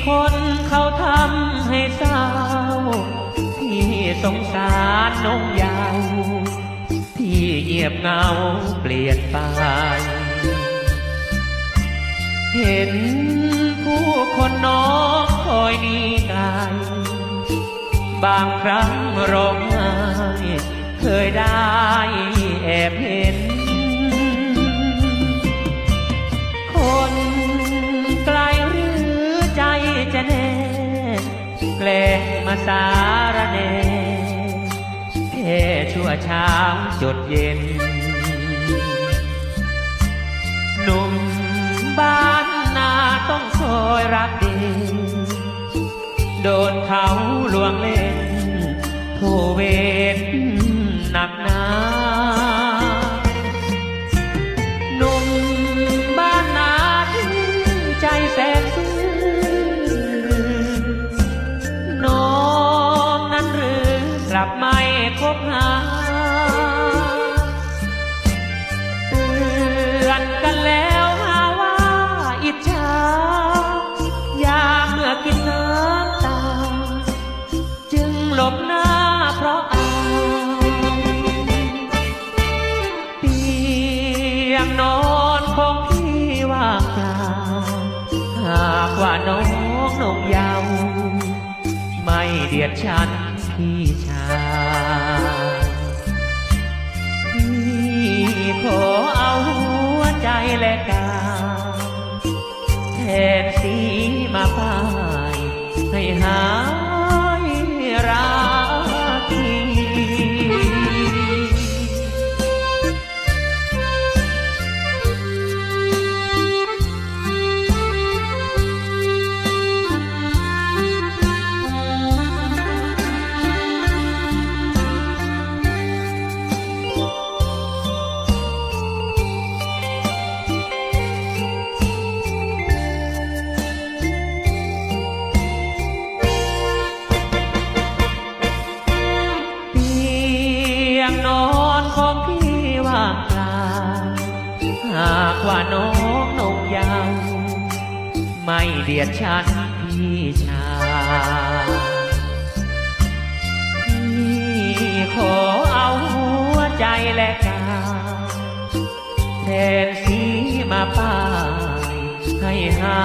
คนเขาทำให้เศร้าพี่สงสารน้องยาวที่เงียบเงาเปลี่ยนไปเห็นผู้คนน้องคอยดีกายบางครั้งร้องไห้เคยได้แอบเห็นคนไกลหรือใจจะแน่แกล้งมาสารแน่แค่ชั่วเช้าจดเย็นหนุ่มบ้านนาต้องคอยรักดีโดนเขาลวงเล่นโทเวรหนักหนาหนุ่มบ้านนาที่ใจแสนซื่อน้องนั้นหรือกลับไม่คบหาเตือนกันแล้วหาว่าอิจฉายามเมื่อกินน้ำตาจึงหลบหน้าเพราะอายเตียงนอนของพี่ว่างเปล่าหากว่าน้องนงเยาว์ไม่เดียดฉันพี่ชายพี่ขอเอาหัวใจและกายแทนสีมาป้ายให้หายรักทีนอนของพี่ว่างเปล่าหากว่าน้องนงเยาว์ไม่เดียดฉันพี่ชายพี่ขอเอาหัวใจและกายแทนสีมาป้ายให้หา